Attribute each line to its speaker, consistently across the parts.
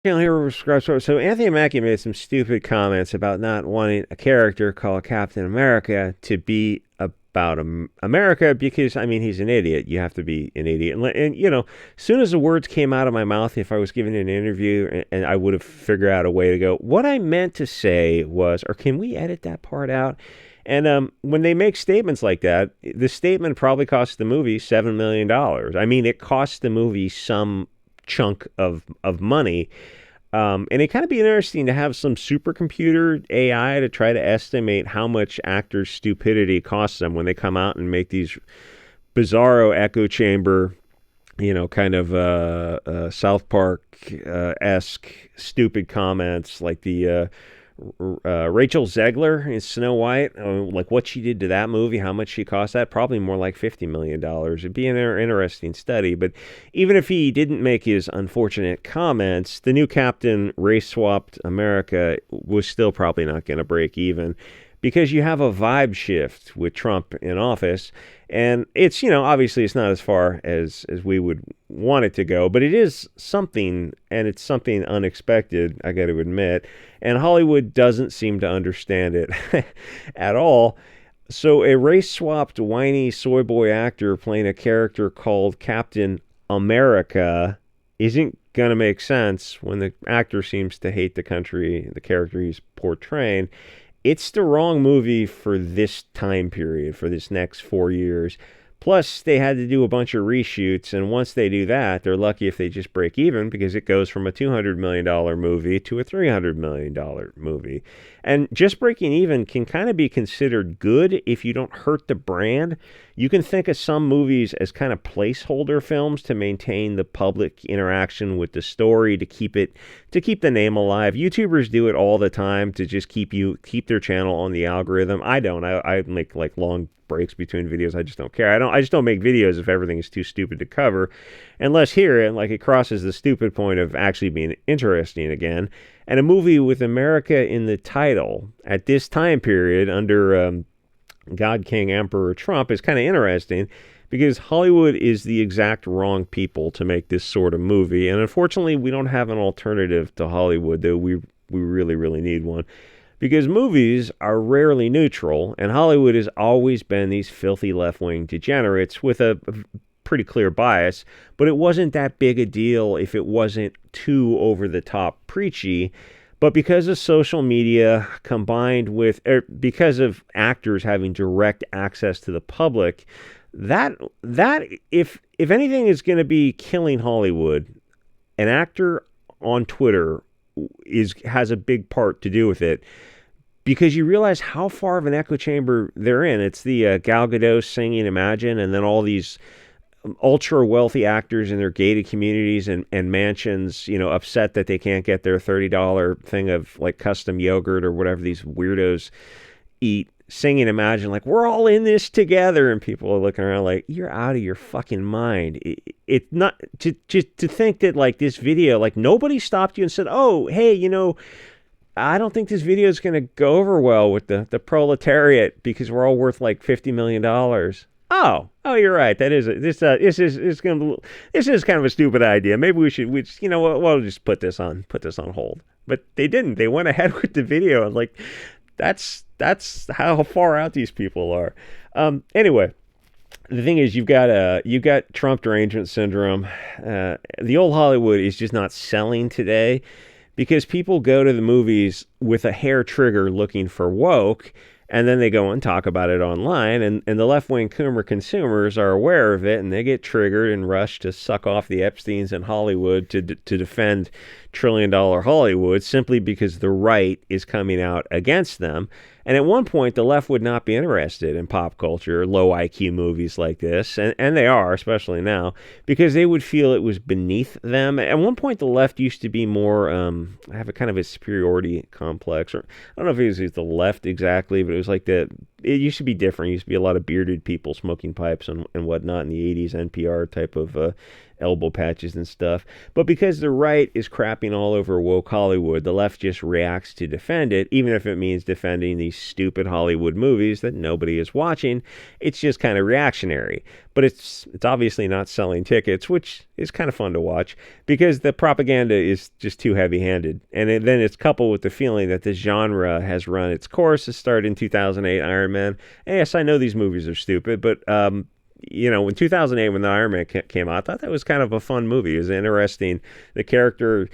Speaker 1: So Anthony Mackie made some stupid comments about not wanting a character called Captain America to be about America because, I mean, he's an idiot. You have to be an idiot. And as soon as the words came out of my mouth, if I was giving an interview, and I would have figured out a way to go, what I meant to say was, or can we edit that part out? And when they make statements like that, the statement probably cost the movie $7 million. I mean, it cost the movie some chunk of money. And it kind of be interesting to have some supercomputer AI to try to estimate how much actors' stupidity costs them when they come out and make these bizarro echo chamber, kind of South Park esque stupid comments like the Rachel Zegler in Snow White, like what she did to that movie, how much she cost that, probably more like $50 million. It'd be an interesting study. But even if he didn't make his unfortunate comments, the new captain race swapped America was still probably not going to break even, because you have a vibe shift with Trump in office. And it's, obviously it's not as far as we would want it to go, but it is something, and it's something unexpected, I got to admit. And Hollywood doesn't seem to understand it at all. So a race-swapped, whiny soy boy actor playing a character called Captain America isn't going to make sense when the actor seems to hate the country, the character he's portraying. It's the wrong movie for this time period, for this next 4 years. Plus, they had to do a bunch of reshoots, and once they do that, they're lucky if they just break even, because it goes from a $200 million movie to a $300 million movie. And just breaking even can kind of be considered good if you don't hurt the brand. You can think of some movies as kind of placeholder films to maintain the public interaction with the story, to keep the name alive. YouTubers do it all the time to just keep their channel on the algorithm. I don't. I make like long breaks between videos. I just don't care. I just don't make videos if everything is too stupid to cover, unless here it crosses the stupid point of actually being interesting again. And a movie with America in the title at this time period under God King Emperor Trump is kind of interesting, because Hollywood is the exact wrong people to make this sort of movie. And unfortunately, we don't have an alternative to Hollywood, though we really, really need one. Because movies are rarely neutral, and Hollywood has always been these filthy left-wing degenerates with a pretty clear bias, but it wasn't that big a deal if it wasn't too over-the-top preachy. But because of social media, combined with, because of actors having direct access to the public, that if anything is going to be killing Hollywood, an actor on Twitter has a big part to do with it, because you realize how far of an echo chamber they're in. It's the Gal Gadot singing Imagine, and then all these ultra wealthy actors in their gated communities and mansions, upset that they can't get their $30 thing of like custom yogurt or whatever these weirdos eat, singing Imagine, like, we're all in this together. And people are looking around like, you're out of your fucking mind. It's not to think that like this video, like nobody stopped you and said, oh, hey, I don't think this video is going to go over well with the proletariat because we're all worth like $50 million. Oh, you're right. That is this is kind of a stupid idea. Maybe we should we'll just put this on hold. But they didn't. They went ahead with the video, and like that's how far out these people are. Anyway, the thing is, you've got Trump derangement syndrome. The old Hollywood is just not selling today, because people go to the movies with a hair trigger looking for woke, and then they go and talk about it online, and the left-wing consumers are aware of it, and they get triggered and rush to suck off the Epsteins in Hollywood to defend trillion-dollar Hollywood, simply because the right is coming out against them. And at one point, the left would not be interested in pop culture, low IQ movies like this, and they are, especially now, because they would feel it was beneath them. At one point, the left used to be more, have a kind of a superiority complex, or I don't know if it was the left exactly, but it was like it used to be different. It used to be a lot of bearded people smoking pipes and whatnot in the 80s, NPR type of elbow patches and stuff. But because the right is crapping all over woke Hollywood, the left just reacts to defend it, even if it means defending these stupid Hollywood movies that nobody is watching. It's just kind of reactionary. But it's obviously not selling tickets, which is kind of fun to watch because the propaganda is just too heavy-handed. And then it's coupled with the feeling that this genre has run its course. It started in 2008, Iron Man. And yes, I know these movies are stupid, but in 2008 when the Iron Man came out, I thought that was kind of a fun movie. It was interesting. The character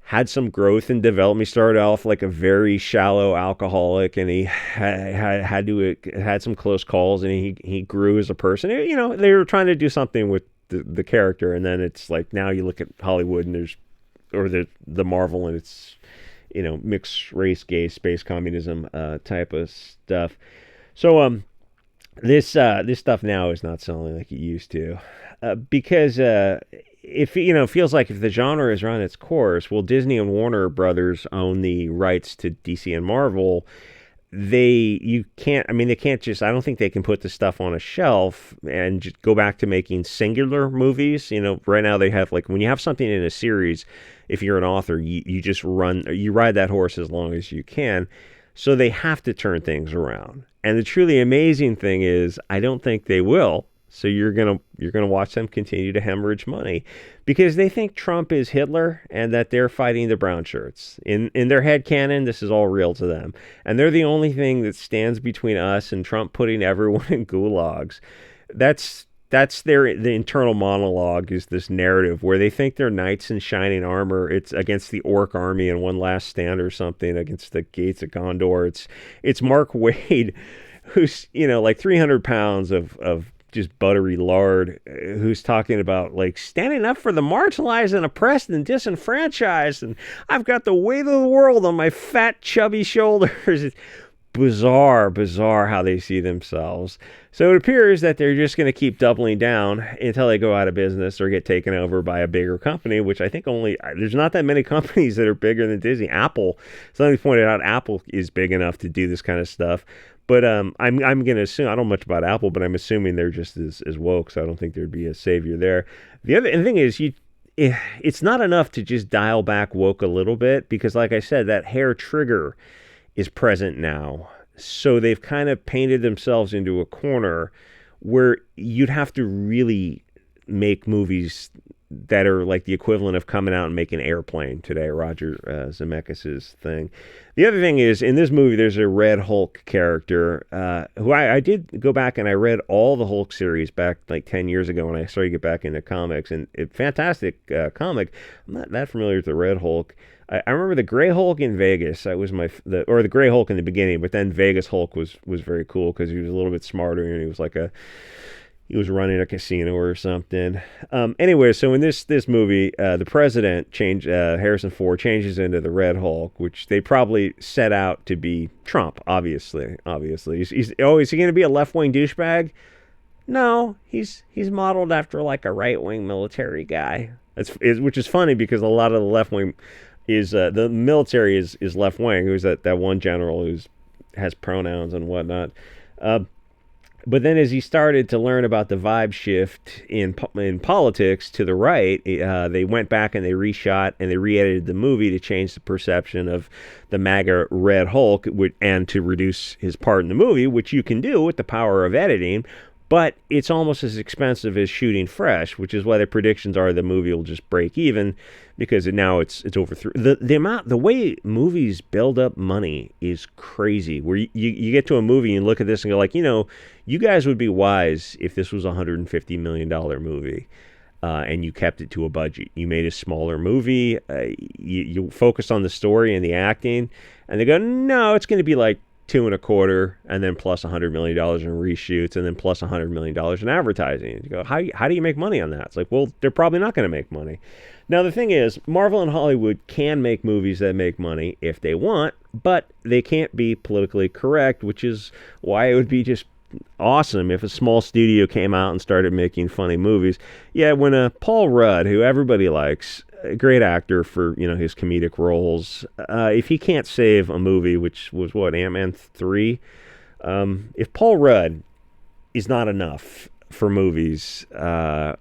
Speaker 1: had some growth and development. He started off like a very shallow alcoholic, and he had some close calls, and he grew as a person. They were trying to do something with the character, and then it's like now you look at Hollywood and the Marvel, and it's mixed race, gay, space communism type of stuff. So this stuff now is not selling like it used to, because it feels like if the genre has run its course, well, Disney and Warner Brothers own the rights to DC and Marvel. They can't just, I don't think they can put the stuff on a shelf and just go back to making singular movies. Right now they have, like, when you have something in a series, if you're an author, you just ride that horse as long as you can. So they have to turn things around. And the truly amazing thing is, I don't think they will. So you're gonna watch them continue to hemorrhage money because they think Trump is Hitler and that they're fighting the brown shirts. In their head canon, this is all real to them, and they're the only thing that stands between us and Trump putting everyone in gulags. That's the internal monologue, is this narrative where they think they're knights in shining armor. It's against the orc army in one last stand or something against the gates of Gondor. It's Mark Waid, who's like 300 pounds of just buttery lard, who's talking about like standing up for the marginalized and oppressed and disenfranchised, and I've got the weight of the world on my fat chubby shoulders. It's bizarre how they see themselves. So it appears that they're just going to keep doubling down until they go out of business or get taken over by a bigger company, which I think there's not that many companies that are bigger than Disney. Apple, somebody pointed out, Apple is big enough to do this kind of stuff. But I'm going to assume, I don't know much about Apple, but I'm assuming they're just as woke, so I don't think there'd be a savior there. The thing is, it's not enough to just dial back woke a little bit, because like I said, that hair trigger is present now. So they've kind of painted themselves into a corner where you'd have to really make movies that are like the equivalent of coming out and making Airplane today, Roger Zemeckis' thing. The other thing is, in this movie, there's a Red Hulk character who I did go back and I read all the Hulk series back like 10 years ago when I started to get back into comics, and fantastic comic. I'm not that familiar with the Red Hulk. I remember the Gray Hulk in Vegas. That was the Gray Hulk in the beginning, but then Vegas Hulk was very cool because he was a little bit smarter and he was like he was running a casino or something. Anyway, so in this movie, the president Harrison Ford changes into the Red Hulk, which they probably set out to be Trump. Obviously, is he going to be a left-wing douchebag? No, he's modeled after like a right-wing military guy. Which is funny because a lot of the left-wing is the military is left-wing. Who's that one general who has pronouns and whatnot. But then as he started to learn about the vibe shift in politics to the right, they went back and they reshot and they re-edited the movie to change the perception of the MAGA Red Hulk and to reduce his part in the movie, which you can do with the power of editing. But it's almost as expensive as shooting fresh, which is why the predictions are the movie will just break even, because now it's over the way movies build up money is crazy. Where you get to a movie and look at this and go like, you guys would be wise if this was a $150 million movie, and you kept it to a budget. You made a smaller movie, you focused on the story and the acting, and they go, no, it's going to be like $2.25 and then plus $100 million in reshoots and then plus $100 million in advertising. And you go, how do you make money on that? It's like, well, they're probably not going to make money. Now, the thing is, Marvel and Hollywood can make movies that make money if they want, but they can't be politically correct, which is why it would be just awesome if a small studio came out and started making funny movies. Yeah, when Paul Rudd, who everybody likes, a great actor for his comedic roles, if he can't save a movie, which was what, Ant-Man 3, if Paul Rudd is not enough for movies, I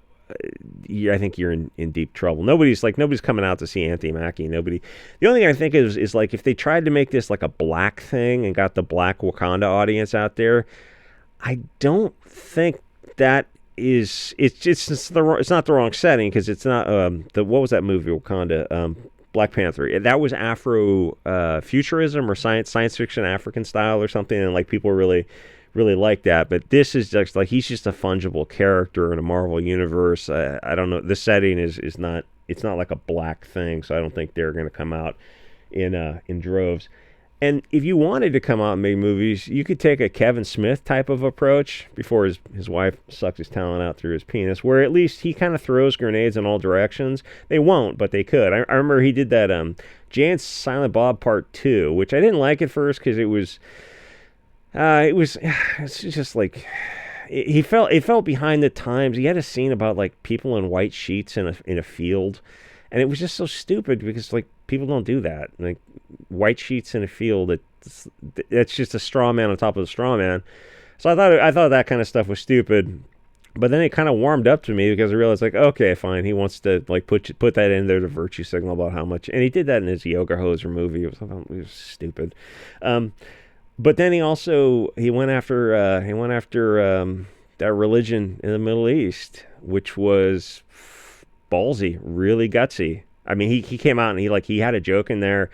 Speaker 1: think you're in deep trouble. Nobody's coming out to see Anthony Mackie. Nobody. The only thing I think is like if they tried to make this like a black thing and got the Black Wakanda audience out there, I don't think that it's not the wrong setting because it's not the what was that movie Wakanda Black Panther, that was Afro futurism or science fiction African style or something, and like people really like that. But this is just like he's just a fungible character in a Marvel universe. I don't know, the setting is not, it's not like a black thing, so I don't think they're going to come out in droves. And if you wanted to come out and make movies, you could take a Kevin Smith type of approach before his wife sucks his talent out through his penis, where at least he kind of throws grenades in all directions. They won't, but they could. I remember he did that Jay and Silent Bob Part 2, which I didn't like at first because it's just like it felt behind the times. He had a scene about like people in white sheets in a field, and it was just so stupid because like people don't do that. Like white sheets in a field, it's just a straw man on top of a straw man. So I thought that kind of stuff was stupid. But then it kind of warmed up to me because I realized, like, okay, fine, he wants to like put that in there, the virtue signal about how much, and he did that in his Yoga Hoser movie. It was stupid. But then he went after that religion in the Middle East, which was ballsy, really gutsy. I mean, he came out and he had a joke in there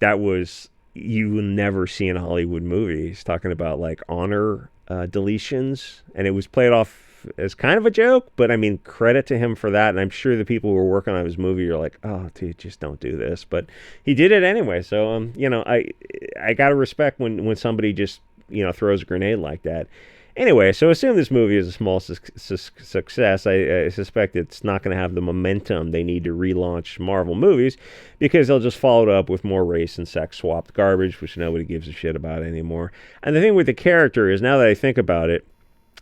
Speaker 1: that was you will never see in a Hollywood movie. He's talking about like honor deletions, and it was played off as kind of a joke, but I mean, credit to him for that. And I'm sure the people who were working on his movie are like, oh, dude, just don't do this. But he did it anyway. So, I got to respect when somebody just, throws a grenade like that. Anyway, so assume this movie is a small success. I suspect it's not going to have the momentum they need to relaunch Marvel movies because they'll just follow it up with more race and sex swapped garbage, which nobody gives a shit about anymore. And the thing with the character is, now that I think about it,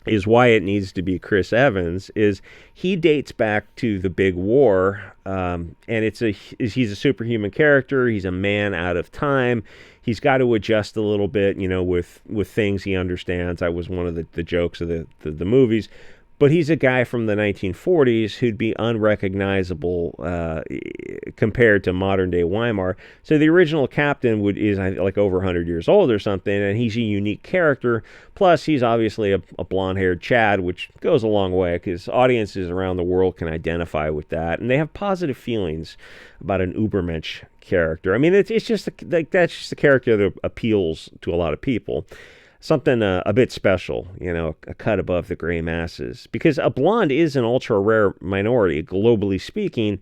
Speaker 1: is why it needs to be Chris Evans, is he dates back to the Big War, and he's a superhuman character. He's a man out of time. He's got to adjust a little bit, with things he understands. That was one of the jokes of the movies. But he's a guy from the 1940s who'd be unrecognizable compared to modern-day Weimar. So the original captain is like over 100 years old or something, and he's a unique character. Plus, he's obviously a blonde-haired Chad, which goes a long way because audiences around the world can identify with that, and they have positive feelings about an Ubermensch character. I mean, it's just like that's just a character that appeals to a lot of people. Something a bit special, a cut above the gray masses. Because a blonde is an ultra-rare minority, globally speaking,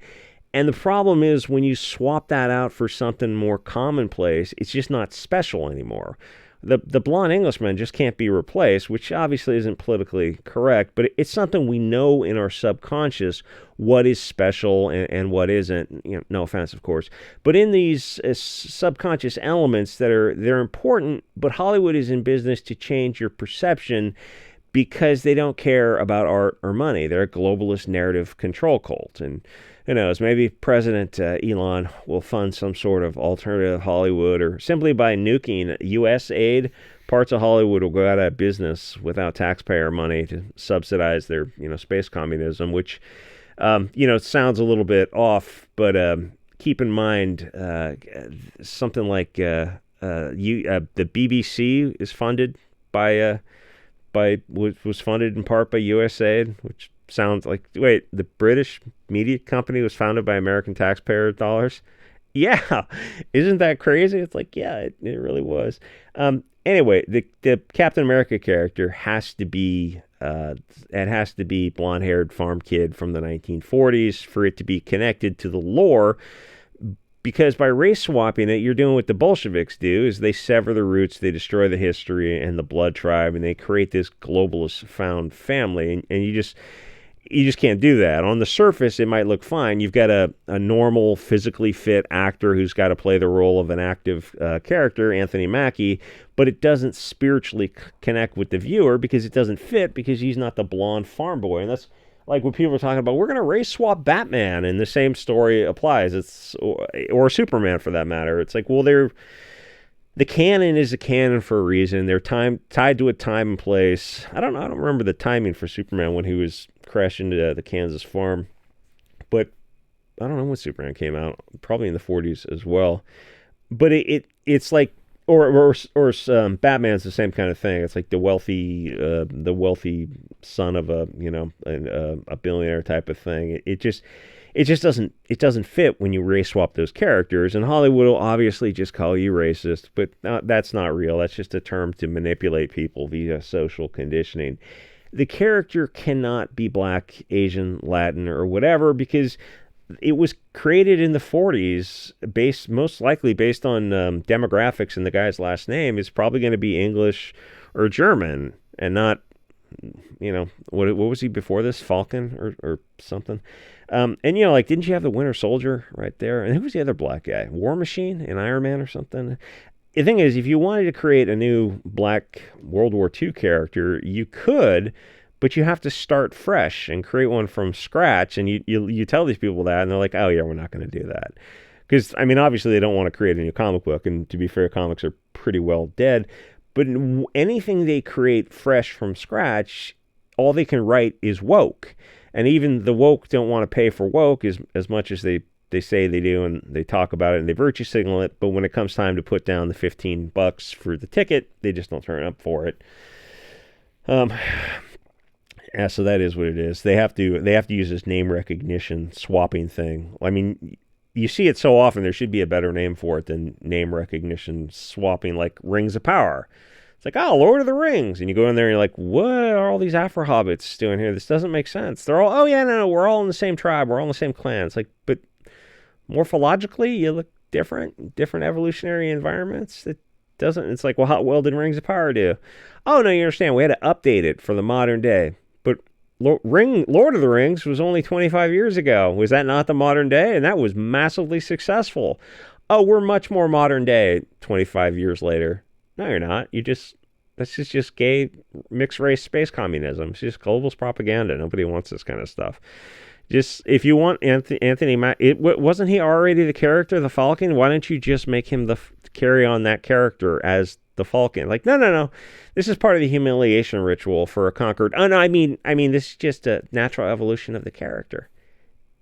Speaker 1: and the problem is when you swap that out for something more commonplace, it's just not special anymore. The blonde Englishman just can't be replaced, which obviously isn't politically correct, but it's something we know in our subconscious what is special and what isn't. No offense, of course, but in these subconscious elements they're important. But Hollywood is in business to change your perception because they don't care about art or money. They're a globalist narrative control cult, and who knows, maybe President Elon will fund some sort of alternative Hollywood, or simply by nuking U.S. aid, parts of Hollywood will go out of business without taxpayer money to subsidize their, space communism, which, sounds a little bit off, but keep in mind something like the BBC is funded was funded in part by USAID, which sounds like, wait, the British media company was founded by American taxpayer dollars? Yeah, isn't that crazy? It's like, yeah, it really was. Anyway, the Captain America character has to be blonde-haired farm kid from the 1940s for it to be connected to the lore. Because by race swapping it, you're doing what the Bolsheviks do, is they sever the roots, they destroy the history and the blood tribe, and they create this globalist found family, and you just can't do that. On the surface, it might look fine. You've got a normal, physically fit actor who's got to play the role of an active character, Anthony Mackie, but it doesn't spiritually connect with the viewer because it doesn't fit, because he's not the blonde farm boy. And that's like when people are talking about, we're going to race swap Batman, and the same story applies. Or Superman for that matter. It's like, well, the canon is a canon for a reason. They're tied to a time and place. I don't remember the timing for Superman when he was crashing into the Kansas farm, but I don't know when Superman came out. Probably in the 40s as well. But it's like, Batman's the same kind of thing. It's like the wealthy son of a billionaire type of thing. It just doesn't fit when you race swap those characters. And Hollywood will obviously just call you racist, but that's not real. That's just a term to manipulate people via social conditioning. The character cannot be black, Asian, Latin, or whatever, because it was created in the 40s, most likely based on demographics, and the guy's last name is probably going to be English or German, and not, what was he before this? Falcon or something. And like, didn't you have the Winter Soldier right there? And who was the other black guy? War Machine and Iron Man or something? The thing is, if you wanted to create a new black World War II character, you could, but you have to start fresh and create one from scratch. And you tell these people that, and they're like, oh yeah, we're not going to do that. Because, obviously they don't want to create a new comic book. And to be fair, comics are pretty well dead. But anything they create fresh from scratch, all they can write is woke. And even the woke don't want to pay for woke as much as they say they do, and they talk about it and they virtue signal it. But when it comes time to put down the $15 for the ticket, they just don't turn up for it. Yeah, so that is what it is. They have to use this name recognition swapping thing. You see it so often. There should be a better name for it than name recognition swapping, like Rings of Power. It's like, oh, Lord of the Rings. And you go in there and you're like, what are all these Afro-hobbits doing here? This doesn't make sense. They're all, oh yeah, no, we're all in the same tribe. We're all in the same clan. It's like, but morphologically, you look different evolutionary environments. It's like, well, how well did Rings of Power do? Oh, no, you understand. We had to update it for the modern day. But Lord of the Rings was only 25 years ago. Was that not the modern day? And that was massively successful. Oh, we're much more modern day 25 years later. No, you're not. This is just gay mixed race space communism. It's just globalist propaganda. Nobody wants this kind of stuff. Just, if you want Anthony, wasn't he already the character, the Falcon? Why don't you just make him carry on that character as the Falcon? Like, no. This is part of the humiliation ritual for a conquered. Oh no, I mean, this is just a natural evolution of the character.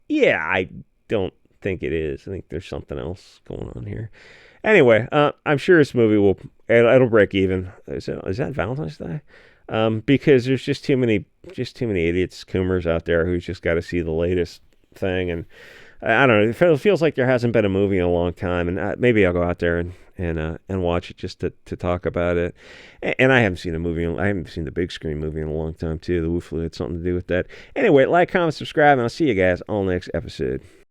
Speaker 1: Yeah, I don't think it is. I think there's something else going on here. Anyway, I'm sure this movie it'll break even. Is that Valentine's Day? Because there's just too many idiots, coomers out there who's just got to see the latest thing. And I don't know, it feels like there hasn't been a movie in a long time, and maybe I'll go out there and watch it just to talk about it. And I haven't seen I haven't seen the big screen movie in a long time too. The Wu Flu had something to do with that. Anyway, like, comment, subscribe, and I'll see you guys on the next episode.